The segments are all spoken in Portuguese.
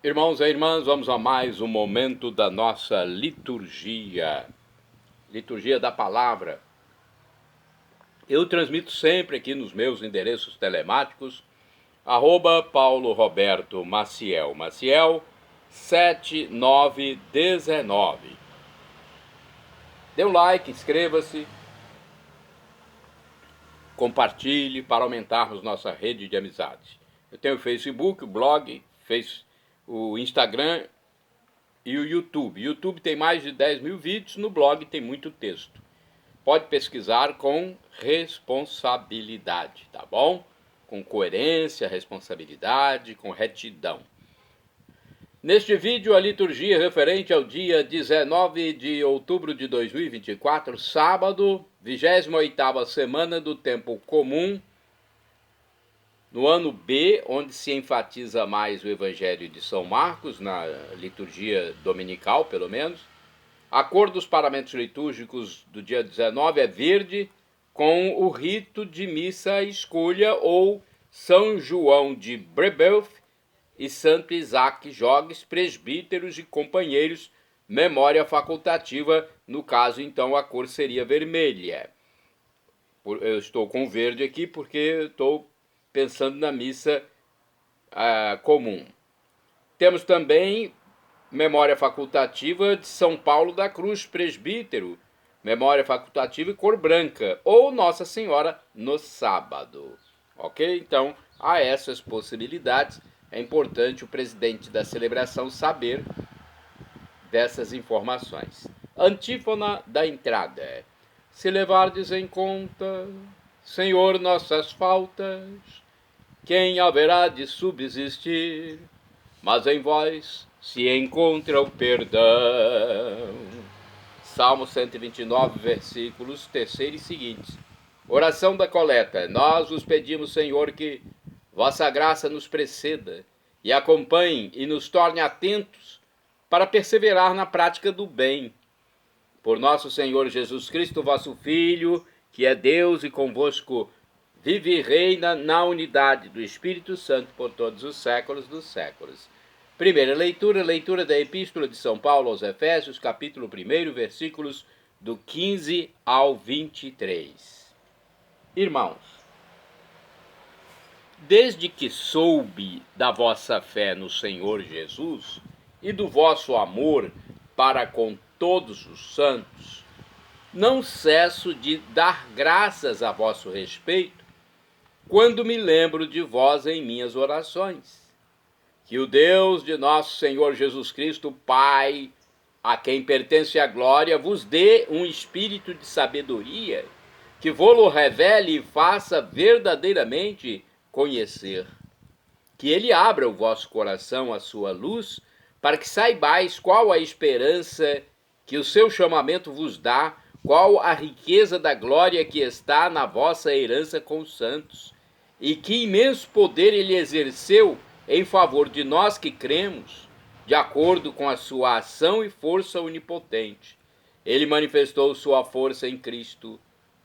Irmãos e irmãs, vamos a mais um momento da nossa liturgia da palavra. Eu transmito sempre aqui nos meus endereços telemáticos, @Paulo Roberto Maciel 7919. Dê um like, inscreva-se, compartilhe para aumentarmos nossa rede de amizades. Eu tenho o Facebook, o blog, o Instagram e o YouTube. O YouTube tem mais de 10 mil vídeos, no blog tem muito texto. Pode pesquisar com responsabilidade, tá bom? Com coerência, responsabilidade, com retidão. Neste vídeo, a liturgia referente ao dia 19 de outubro de 2024, sábado, 28ª semana do tempo comum, no ano B, onde se enfatiza mais o Evangelho de São Marcos, na liturgia dominical, pelo menos. A cor dos paramentos litúrgicos do dia 19 é verde, com o rito de missa à escolha, ou São João de Brebeuf e Santo Isaac Jogues, presbíteros e companheiros, memória facultativa. No caso, então, a cor seria vermelha. Eu estou com verde aqui porque estou pensando na missa comum. Temos também memória facultativa de São Paulo da Cruz, presbítero, memória facultativa e cor branca, ou Nossa Senhora no sábado. Ok? Então, há essas possibilidades. É importante o presidente da celebração saber dessas informações. Antífona da entrada. Se levardes em conta, Senhor, nossas faltas, quem haverá de subsistir? Mas em vós se encontra o perdão. Salmo 129, versículos 3º e seguintes. Oração da coleta. Nós vos pedimos, Senhor, que vossa graça nos preceda e acompanhe e nos torne atentos para perseverar na prática do bem. Por nosso Senhor Jesus Cristo, vosso Filho, que é Deus e convosco vive e reina na unidade do Espírito Santo por todos os séculos dos séculos. Primeira leitura da Epístola de São Paulo aos Efésios, capítulo 1, versículos do 15 ao 23. Irmãos, desde que soube da vossa fé no Senhor Jesus e do vosso amor para com todos os santos, não cesso de dar graças a vosso respeito quando me lembro de vós em minhas orações. Que o Deus de nosso Senhor Jesus Cristo, Pai, a quem pertence a glória, vos dê um espírito de sabedoria, que vô-lo revele e faça verdadeiramente conhecer. Que ele abra o vosso coração à sua luz, para que saibais qual a esperança que o seu chamamento vos dá, qual a riqueza da glória que está na vossa herança com os santos, e que imenso poder ele exerceu em favor de nós que cremos, de acordo com a sua ação e força onipotente. Ele manifestou sua força em Cristo,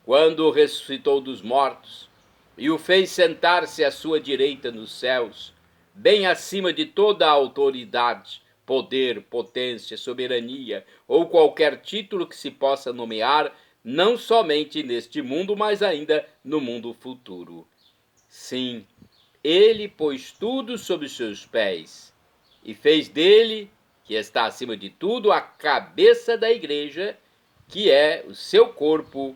quando o ressuscitou dos mortos, e o fez sentar-se à sua direita nos céus, bem acima de toda a autoridade, poder, potência, soberania, ou qualquer título que se possa nomear, não somente neste mundo, mas ainda no mundo futuro. Sim, ele pôs tudo sob seus pés e fez dele, que está acima de tudo, a cabeça da igreja, que é o seu corpo,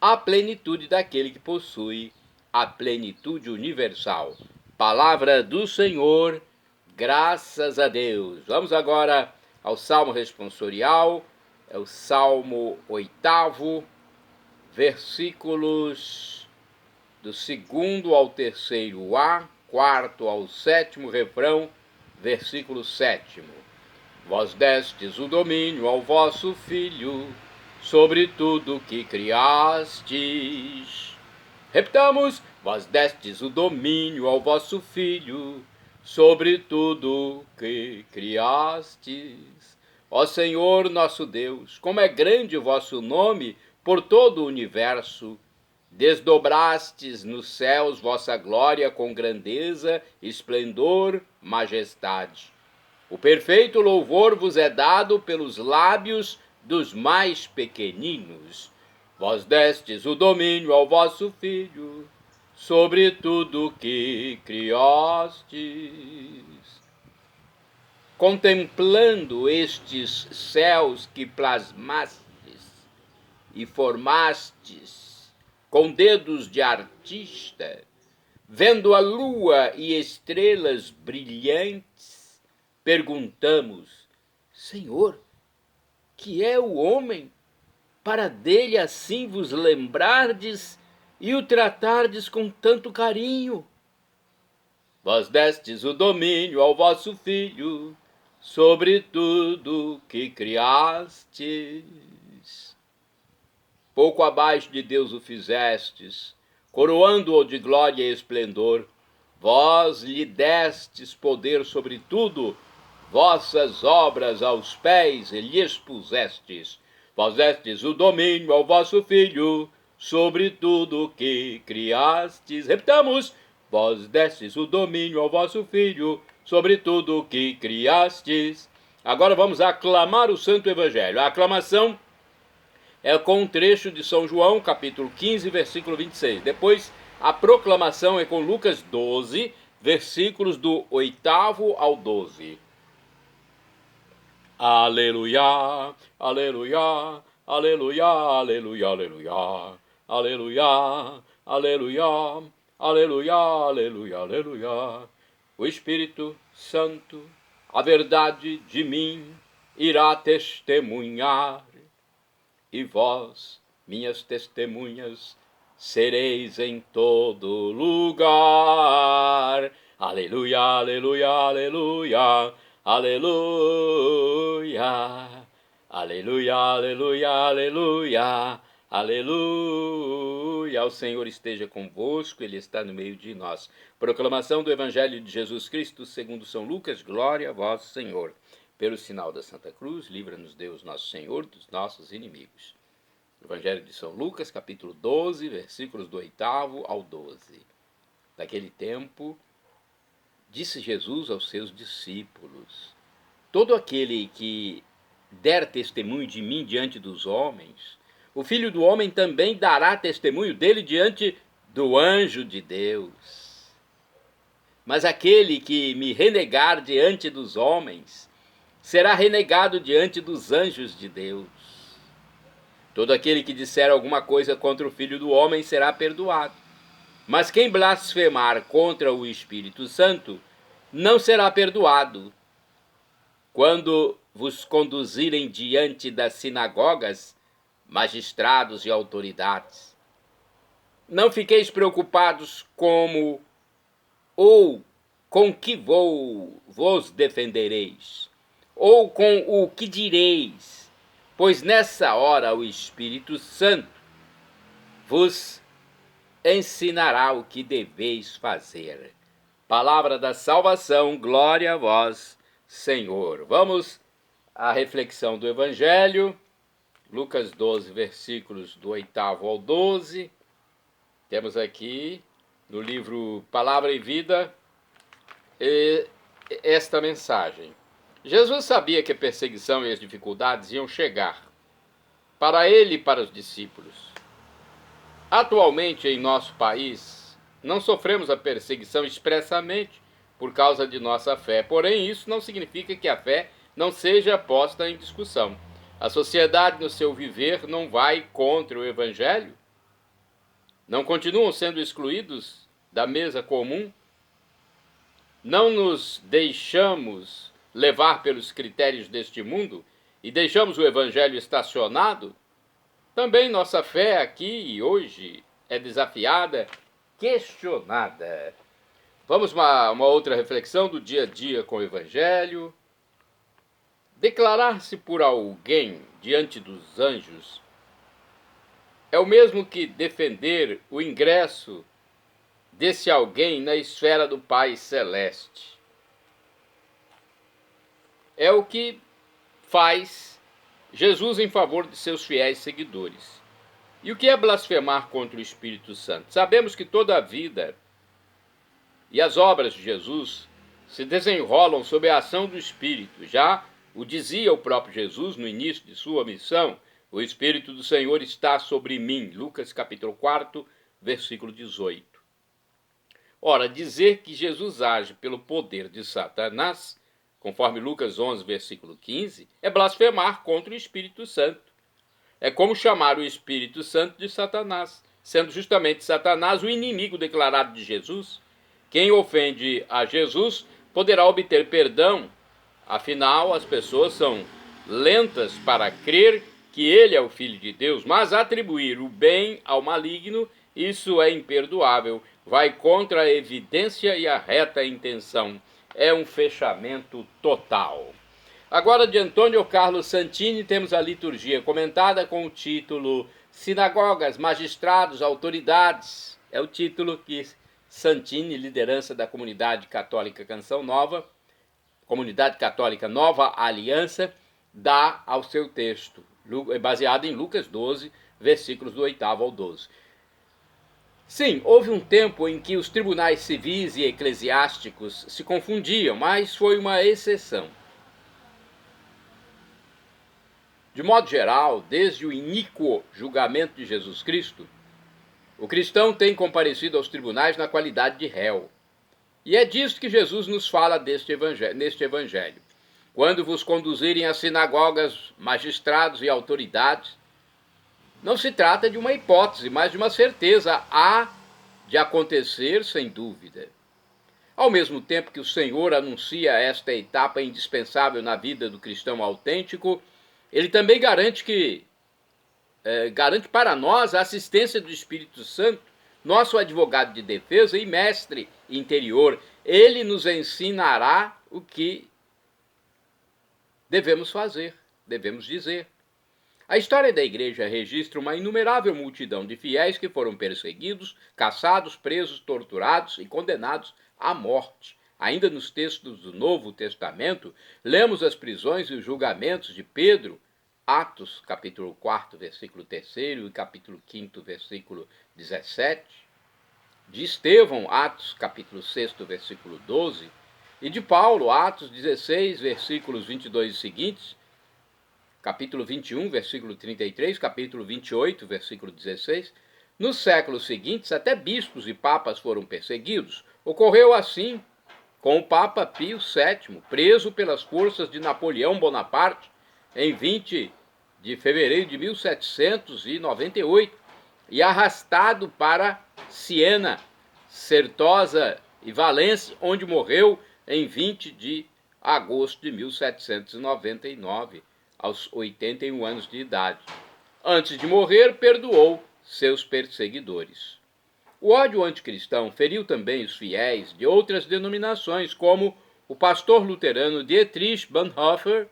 a plenitude daquele que possui a plenitude universal. Palavra do Senhor, graças a Deus. Vamos agora ao Salmo responsorial, é o Salmo 8º, versículos do 2º ao 3º A, 4º ao 7º refrão, versículo 7º. Vós destes o domínio ao vosso Filho, sobre tudo que criastes. Repitamos, vós destes o domínio ao vosso Filho, sobre tudo que criastes. Ó Senhor nosso Deus, como é grande o vosso nome por todo o universo. Desdobrastes nos céus vossa glória com grandeza, esplendor, majestade. O perfeito louvor vos é dado pelos lábios dos mais pequeninos. Vós destes o domínio ao vosso Filho, sobre tudo que criastes. Contemplando estes céus que plasmastes e formastes com dedos de artista, vendo a lua e estrelas brilhantes, perguntamos: Senhor, que é o homem, para dele assim vos lembrardes e o tratardes com tanto carinho? Vós destes o domínio ao vosso Filho, sobre tudo que criastes. Pouco abaixo de Deus o fizestes, coroando-o de glória e esplendor. Vós lhe destes poder sobre tudo, vossas obras aos pés lhes pusestes. Vós destes o domínio ao vosso Filho, sobre tudo que criastes. Repitamos: vós destes o domínio ao vosso Filho, sobre tudo que criastes. Agora vamos aclamar o Santo Evangelho. A aclamação é com um trecho de São João, capítulo 15, versículo 26. Depois, a proclamação é com Lucas 12, versículos do 8º ao 12. Aleluia, aleluia, aleluia, aleluia, aleluia, aleluia, aleluia, aleluia, aleluia, aleluia. O Espírito Santo, a verdade de mim, irá testemunhar. E vós, minhas testemunhas, sereis em todo lugar. Aleluia, aleluia, aleluia, aleluia. Aleluia, aleluia, aleluia, aleluia. O Senhor esteja convosco, Ele está no meio de nós. Proclamação do Evangelho de Jesus Cristo segundo São Lucas. Glória a vós, Senhor. Pelo sinal da Santa Cruz, livra-nos Deus nosso Senhor dos nossos inimigos. Evangelho de São Lucas, capítulo 12, versículos do 8º ao 12. Naquele tempo, disse Jesus aos seus discípulos: todo aquele que der testemunho de mim diante dos homens, o Filho do Homem também dará testemunho dele diante do anjo de Deus. Mas aquele que me renegar diante dos homens, será renegado diante dos anjos de Deus. Todo aquele que disser alguma coisa contra o Filho do Homem será perdoado. Mas quem blasfemar contra o Espírito Santo não será perdoado. Quando vos conduzirem diante das sinagogas, magistrados e autoridades, não fiqueis preocupados como ou com que vos defendereis, ou com o que direis, pois nessa hora o Espírito Santo vos ensinará o que deveis fazer. Palavra da salvação, glória a vós, Senhor. Vamos à reflexão do Evangelho, Lucas 12, versículos do 8º ao 12. Temos aqui no livro Palavra e Vida esta mensagem. Jesus sabia que a perseguição e as dificuldades iam chegar para ele e para os discípulos. Atualmente, em nosso país, não sofremos a perseguição expressamente por causa de nossa fé. Porém, isso não significa que a fé não seja posta em discussão. A sociedade, no seu viver, não vai contra o Evangelho? Não continuam sendo excluídos da mesa comum? Não nos deixamos levar pelos critérios deste mundo e deixamos o Evangelho estacionado? Também nossa fé aqui e hoje é desafiada, questionada. Vamos a uma outra reflexão do dia a dia com o Evangelho. Declarar-se por alguém diante dos anjos é o mesmo que defender o ingresso desse alguém na esfera do Pai Celeste. É o que faz Jesus em favor de seus fiéis seguidores. E o que é blasfemar contra o Espírito Santo? Sabemos que toda a vida e as obras de Jesus se desenrolam sob a ação do Espírito. Já o dizia o próprio Jesus no início de sua missão: o Espírito do Senhor está sobre mim. Lucas capítulo 4, versículo 18. Ora, dizer que Jesus age pelo poder de Satanás, conforme Lucas 11, versículo 15, é blasfemar contra o Espírito Santo. É como chamar o Espírito Santo de Satanás, sendo justamente Satanás o inimigo declarado de Jesus. Quem ofende a Jesus poderá obter perdão, afinal as pessoas são lentas para crer que ele é o Filho de Deus, mas atribuir o bem ao maligno, isso é imperdoável, vai contra a evidência e a reta intenção. É um fechamento total. Agora, de Antônio Carlos Santini, temos a liturgia comentada com o título Sinagogas, Magistrados, Autoridades. É o título que Santini, liderança da Comunidade Católica Canção Nova, Comunidade Católica Nova Aliança, dá ao seu texto, baseado em Lucas 12, versículos do 8º ao 12. Sim, houve um tempo em que os tribunais civis e eclesiásticos se confundiam, mas foi uma exceção. De modo geral, desde o iníquo julgamento de Jesus Cristo, o cristão tem comparecido aos tribunais na qualidade de réu. E é disso que Jesus nos fala neste evangelho. Quando vos conduzirem às sinagogas, magistrados e autoridades, não se trata de uma hipótese, mas de uma certeza. Há de acontecer sem dúvida. Ao mesmo tempo que o Senhor anuncia esta etapa indispensável na vida do cristão autêntico, ele também garante para nós a assistência do Espírito Santo, nosso advogado de defesa e mestre interior. Ele nos ensinará o que devemos fazer, devemos dizer. A história da igreja registra uma inumerável multidão de fiéis que foram perseguidos, caçados, presos, torturados e condenados à morte. Ainda nos textos do Novo Testamento, lemos as prisões e os julgamentos de Pedro, Atos, capítulo 4, versículo 3º e capítulo 5, versículo 17, de Estevão, Atos, capítulo 6, versículo 12, e de Paulo, Atos 16, versículos 22 e seguintes, capítulo 21, versículo 33, capítulo 28, versículo 16. Nos séculos seguintes, até bispos e papas foram perseguidos. Ocorreu assim com o Papa Pio VII, preso pelas forças de Napoleão Bonaparte em 20 de fevereiro de 1798 e arrastado para Siena, Certosa e Valência, onde morreu em 20 de agosto de 1799, aos 81 anos de idade. Antes de morrer, perdoou seus perseguidores. O ódio anticristão feriu também os fiéis de outras denominações, como o pastor luterano Dietrich Bonhoeffer,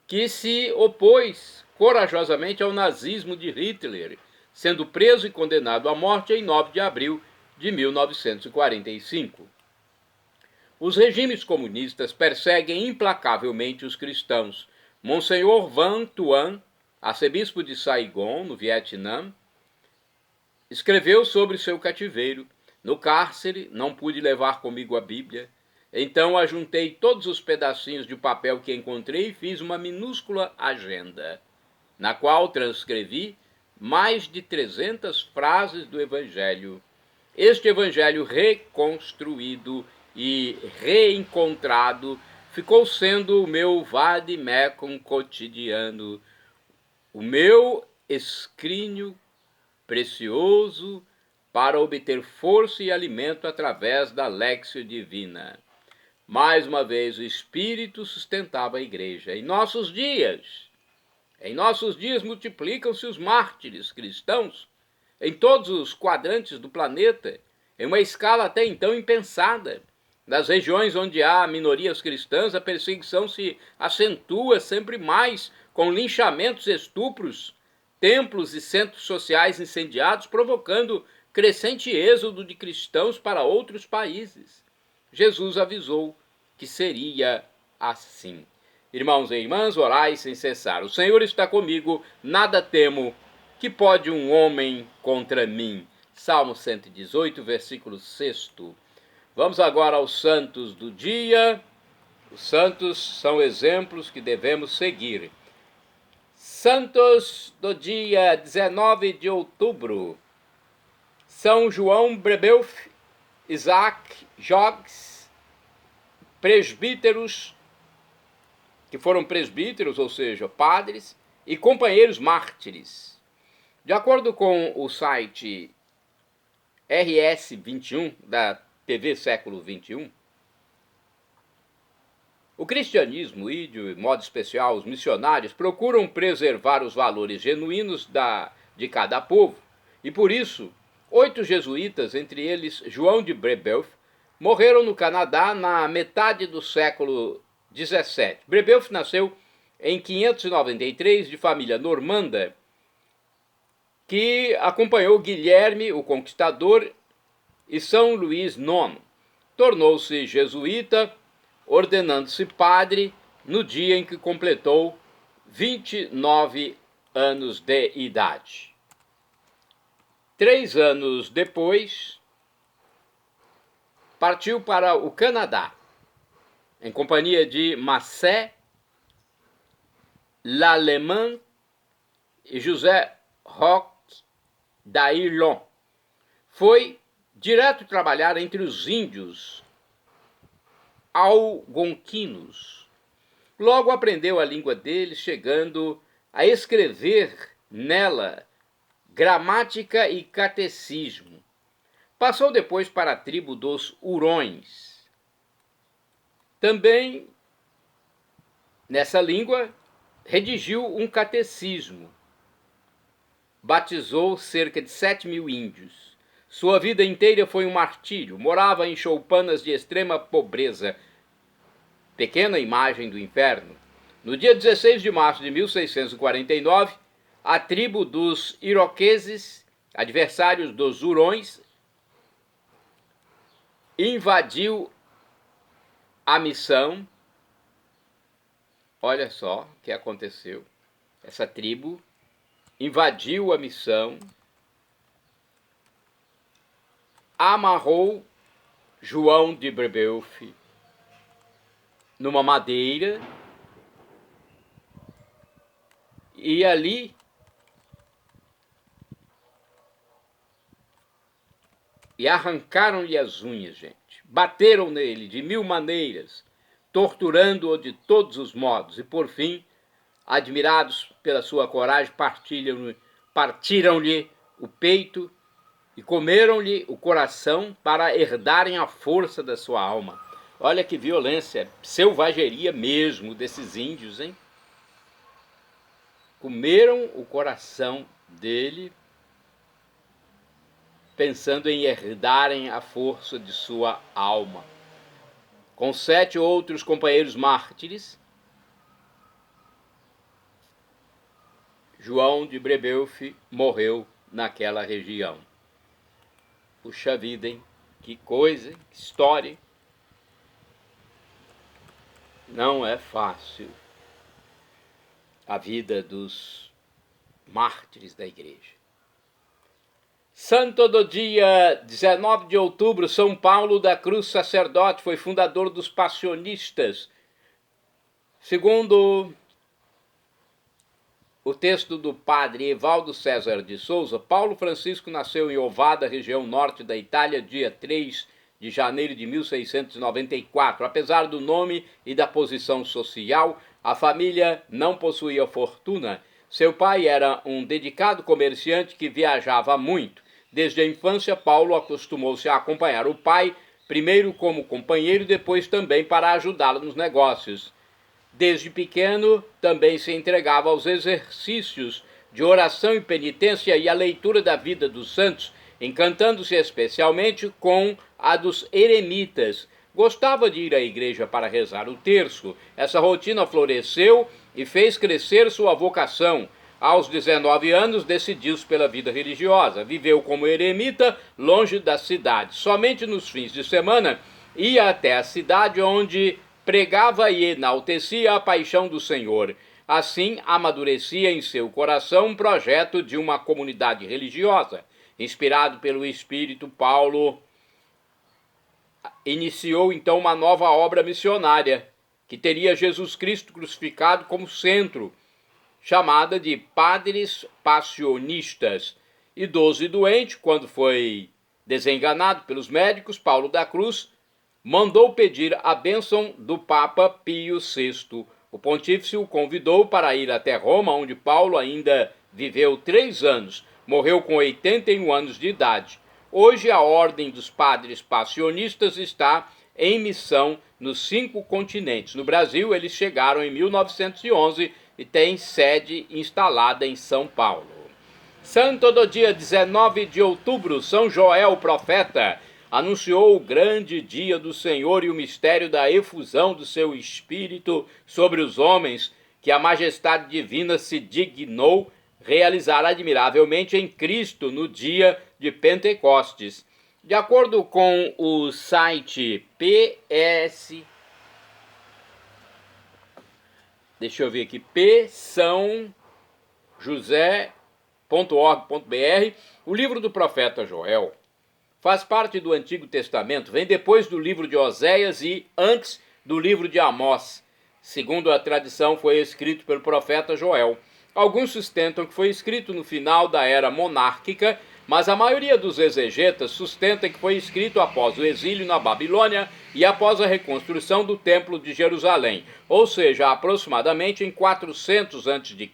que se opôs corajosamente ao nazismo de Hitler, sendo preso e condenado à morte em 9 de abril de 1945. Os regimes comunistas perseguem implacavelmente os cristãos. Monsenhor Van Thuan, arcebispo de Saigon, no Vietnã, escreveu sobre seu cativeiro. No cárcere, não pude levar comigo a Bíblia. Então ajuntei todos os pedacinhos de papel que encontrei e fiz uma minúscula agenda, na qual transcrevi mais de 300 frases do Evangelho. Este Evangelho reconstruído e reencontrado ficou sendo o meu vademecum cotidiano, o meu escrínio precioso para obter força e alimento através da Lexio Divina. Mais uma vez, o Espírito sustentava a igreja. Em nossos dias multiplicam-se os mártires cristãos em todos os quadrantes do planeta, em uma escala até então impensada. Nas regiões onde há minorias cristãs, a perseguição se acentua sempre mais, com linchamentos, estupros, templos e centros sociais incendiados, provocando crescente êxodo de cristãos para outros países. Jesus avisou que seria assim. Irmãos e irmãs, orai sem cessar. O Senhor está comigo, nada temo. Que pode um homem contra mim? Salmo 118, versículo 6. Vamos agora aos santos do dia. Os santos são exemplos que devemos seguir. Santos do dia 19 de outubro. São João Brebeuf, Isaac Jogues, presbíteros, que foram presbíteros, ou seja, padres, e companheiros mártires. De acordo com o site RS21, da TV Século XXI, o cristianismo e, de modo especial, os missionários procuram preservar os valores genuínos de cada povo, e por isso, 8 jesuítas, entre eles João de Brebeuf, morreram no Canadá na metade do século XVII. Brebeuf nasceu em 593 de família normanda, que acompanhou Guilherme, o Conquistador, e São Luís IX. Tornou-se jesuíta, ordenando-se padre no dia em que completou 29 anos de idade. 3 anos depois, partiu para o Canadá, em companhia de Massé Lallemand e José Roch d'Aillon. Foi direto trabalhar entre os índios algonquinos. Logo aprendeu a língua deles, chegando a escrever nela gramática e catecismo. Passou depois para a tribo dos Hurões. Também, nessa língua, redigiu um catecismo. Batizou cerca de 7.000 índios. Sua vida inteira foi um martírio. Morava em choupanas de extrema pobreza, pequena imagem do inferno. No dia 16 de março de 1649, a tribo dos iroqueses, adversários dos Hurões, invadiu a missão. Olha só o que aconteceu. Essa tribo invadiu a missão, amarrou João de Brebeuf numa madeira e ali arrancaram-lhe as unhas, gente. Bateram nele de 1000 maneiras, torturando-o de todos os modos. E por fim, admirados pela sua coragem, partiram-lhe o peito e comeram-lhe o coração para herdarem a força da sua alma. Olha que violência, selvageria mesmo desses índios, hein? Comeram o coração dele, pensando em herdarem a força de sua alma. Com 7 outros companheiros mártires, João de Brebeuf morreu naquela região. Puxa vida, hein? Que coisa, hein? Que história. Não é fácil a vida dos mártires da igreja. Santo do dia 19 de outubro, São Paulo da Cruz, sacerdote, foi fundador dos passionistas. Segundo o texto do padre Evaldo César de Souza, Paulo Francisco nasceu em Ovada, região norte da Itália, dia 3 de janeiro de 1694. Apesar do nome e da posição social, a família não possuía fortuna. Seu pai era um dedicado comerciante que viajava muito. Desde a infância, Paulo acostumou-se a acompanhar o pai, primeiro como companheiro e depois também para ajudá-lo nos negócios. Desde pequeno, também se entregava aos exercícios de oração e penitência e à leitura da vida dos santos, encantando-se especialmente com a dos eremitas. Gostava de ir à igreja para rezar o terço. Essa rotina floresceu e fez crescer sua vocação. Aos 19 anos, decidiu-se pela vida religiosa. Viveu como eremita, longe da cidade. Somente nos fins de semana, ia até a cidade onde pregava e enaltecia a paixão do Senhor. Assim, amadurecia em seu coração um projeto de uma comunidade religiosa. Inspirado pelo Espírito, Paulo iniciou então uma nova obra missionária, que teria Jesus Cristo crucificado como centro, chamada de Padres Passionistas. Idoso e doente, quando foi desenganado pelos médicos, Paulo da Cruz mandou pedir a bênção do Papa Pio VI. O pontífice o convidou para ir até Roma, onde Paulo ainda viveu 3 anos. Morreu com 81 anos de idade. Hoje a Ordem dos Padres Passionistas está em missão nos 5 continentes. No Brasil, eles chegaram em 1911 e têm sede instalada em São Paulo. Santo do dia 19 de outubro, São Joel, profeta, anunciou o grande dia do Senhor e o mistério da efusão do seu Espírito sobre os homens, que a majestade divina se dignou realizar admiravelmente em Cristo no dia de Pentecostes. De acordo com o site psãojosé.org.br, o livro do profeta Joel faz parte do Antigo Testamento, vem depois do livro de Oséias e antes do livro de Amós. Segundo a tradição, foi escrito pelo profeta Joel. Alguns sustentam que foi escrito no final da era monárquica, mas a maioria dos exegetas sustenta que foi escrito após o exílio na Babilônia e após a reconstrução do Templo de Jerusalém, ou seja, aproximadamente em 400 a.C.,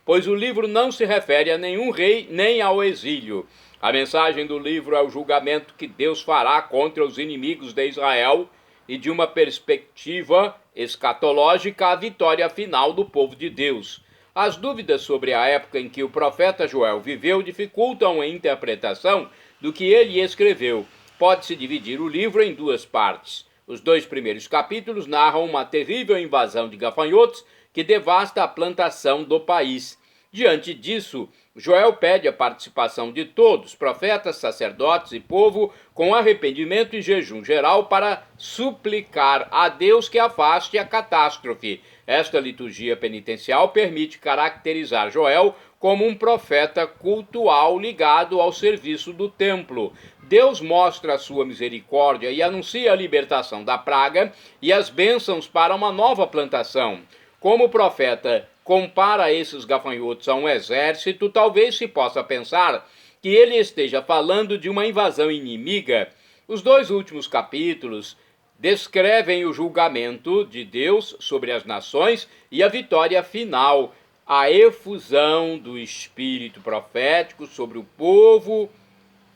pois o livro não se refere a nenhum rei nem ao exílio. A mensagem do livro é o julgamento que Deus fará contra os inimigos de Israel e, de uma perspectiva escatológica, a vitória final do povo de Deus. As dúvidas sobre a época em que o profeta Joel viveu dificultam a interpretação do que ele escreveu. Pode-se dividir o livro em 2 partes. Os 2 primeiros capítulos narram uma terrível invasão de gafanhotos que devasta a plantação do país. Diante disso, Joel pede a participação de todos, profetas, sacerdotes e povo, com arrependimento e jejum geral para suplicar a Deus que afaste a catástrofe. Esta liturgia penitencial permite caracterizar Joel como um profeta cultual ligado ao serviço do templo. Deus mostra a sua misericórdia e anuncia a libertação da praga e as bênçãos para uma nova plantação. Como o profeta compara esses gafanhotos a um exército, talvez se possa pensar que ele esteja falando de uma invasão inimiga. Os 2 últimos capítulos descrevem o julgamento de Deus sobre as nações e a vitória final, a efusão do espírito profético sobre o povo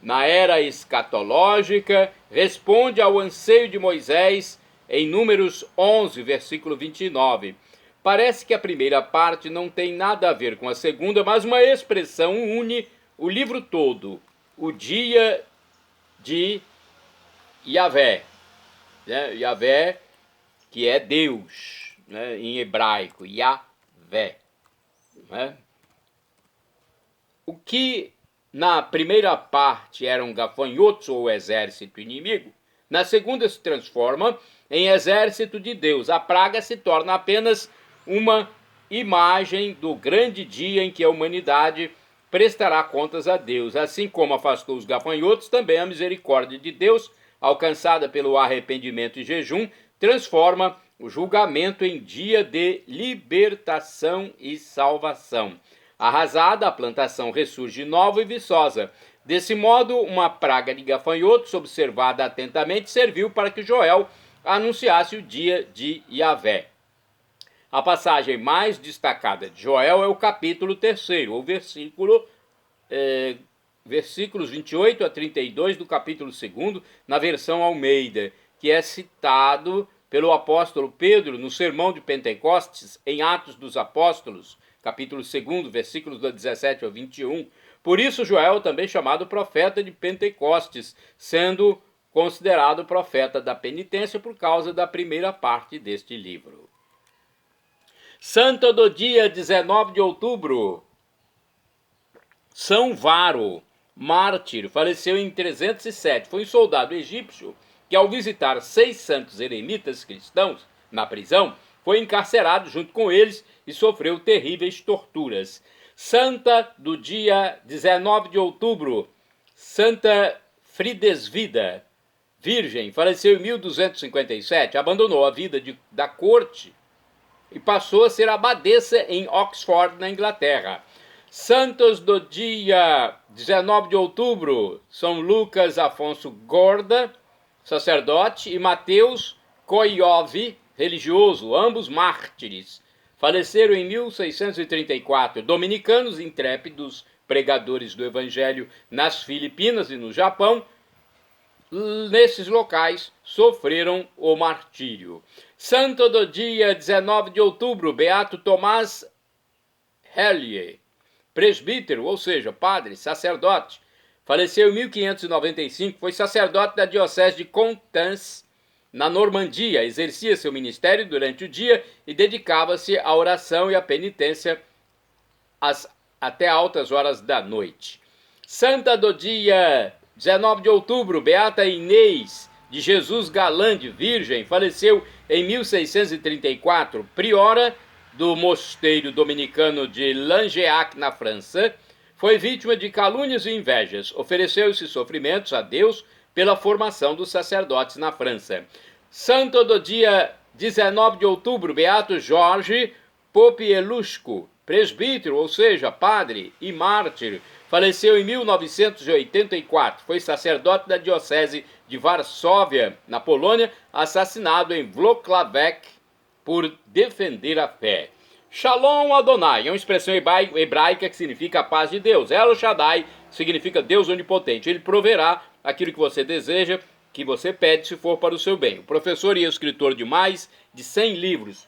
na era escatológica, responde ao anseio de Moisés em Números 11, versículo 29. Parece que a primeira parte não tem nada a ver com a segunda, mas uma expressão une o livro todo, o dia de Yahvé, né? Yahvé, que é Deus, né? Em hebraico, Yahvé. Né? O que na primeira parte eram gafanhotos ou exército inimigo, na segunda se transforma em exército de Deus. A praga se torna apenas uma imagem do grande dia em que a humanidade prestará contas a Deus. Assim como afastou os gafanhotos, também a misericórdia de Deus, alcançada pelo arrependimento e jejum, transforma o julgamento em dia de libertação e salvação. Arrasada, a plantação ressurge nova e viçosa. Desse modo, uma praga de gafanhotos, observada atentamente, serviu para que Joel anunciasse o dia de Yahvé. A passagem mais destacada de Joel é o capítulo 3, ou versículos 28 a 32 do capítulo 2, na versão Almeida, que é citado pelo apóstolo Pedro no sermão de Pentecostes, em Atos dos Apóstolos, capítulo 2, versículos do 17 ao 21. Por isso Joel também chamado profeta de Pentecostes, sendo considerado profeta da penitência por causa da primeira parte deste livro. Santo do dia 19 de outubro, São Varo, mártir, faleceu em 307. Foi um soldado egípcio que, ao visitar 6 santos eremitas cristãos na prisão, foi encarcerado junto com eles e sofreu terríveis torturas. Santa do dia 19 de outubro, Santa Fridesvida, virgem, faleceu em 1257, abandonou a vida da corte e passou a ser abadesa em Oxford, na Inglaterra. Santos do dia 19 de outubro, São Lucas Afonso Gorda, sacerdote, e Mateus Koiove, religioso, ambos mártires. Faleceram em 1634, dominicanos intrépidos, pregadores do Evangelho nas Filipinas e no Japão. Nesses locais sofreram o martírio. Santo do dia 19 de outubro, Beato Tomás Hellier, presbítero, ou seja, padre, sacerdote. Faleceu em 1595, foi sacerdote da diocese de Coutances, na Normandia. Exercia seu ministério durante o dia e dedicava-se à oração e à penitência até altas horas da noite. Santa do dia 19 de outubro, Beata Inês de Jesus Galande, virgem, faleceu em 1634, priora do mosteiro dominicano de Langeac, na França. Foi vítima de calúnias e invejas. Ofereceu-se sofrimentos a Deus pela formação dos sacerdotes na França. Santo do dia 19 de outubro, Beato Jorge Popielusco, presbítero, ou seja, padre e mártir, faleceu em 1984. Foi sacerdote da diocese de Varsóvia, na Polônia, assassinado em Włocławek por defender a fé. Shalom Adonai é uma expressão hebraica que significa a paz de Deus. El Shaddai significa Deus onipotente. Ele proverá aquilo que você deseja, que você pede, se for para o seu bem. O professor e escritor de mais de 100 livros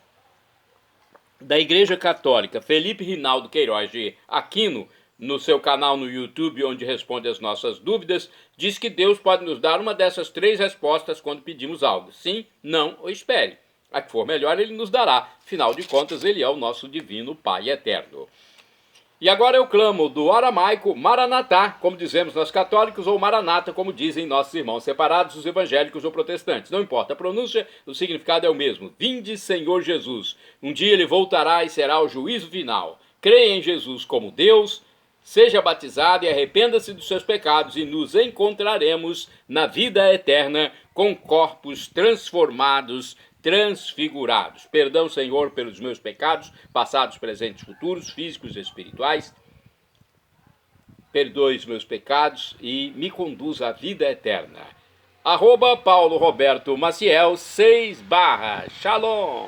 da Igreja Católica, Felipe Rinaldo Queiroz de Aquino, no seu canal no YouTube, onde responde as nossas dúvidas, diz que Deus pode nos dar uma dessas 3 respostas quando pedimos algo: sim, não ou espere. A que for melhor ele nos dará, afinal de contas ele é o nosso divino Pai eterno. E agora eu clamo do aramaico Maranatá, como dizemos nós católicos, ou Maranata, como dizem nossos irmãos separados, os evangélicos ou protestantes. Não importa a pronúncia, o significado é o mesmo. Vinde, Senhor Jesus. Um dia ele voltará e será o juízo final. Creia em Jesus como Deus, seja batizado e arrependa-se dos seus pecados, e nos encontraremos na vida eterna com corpos transformados, transfigurados. Perdão, Senhor, pelos meus pecados, passados, presentes, futuros, físicos e espirituais. Perdoe os meus pecados e me conduza à vida eterna. @ Paulo Roberto Maciel 6 /. Shalom.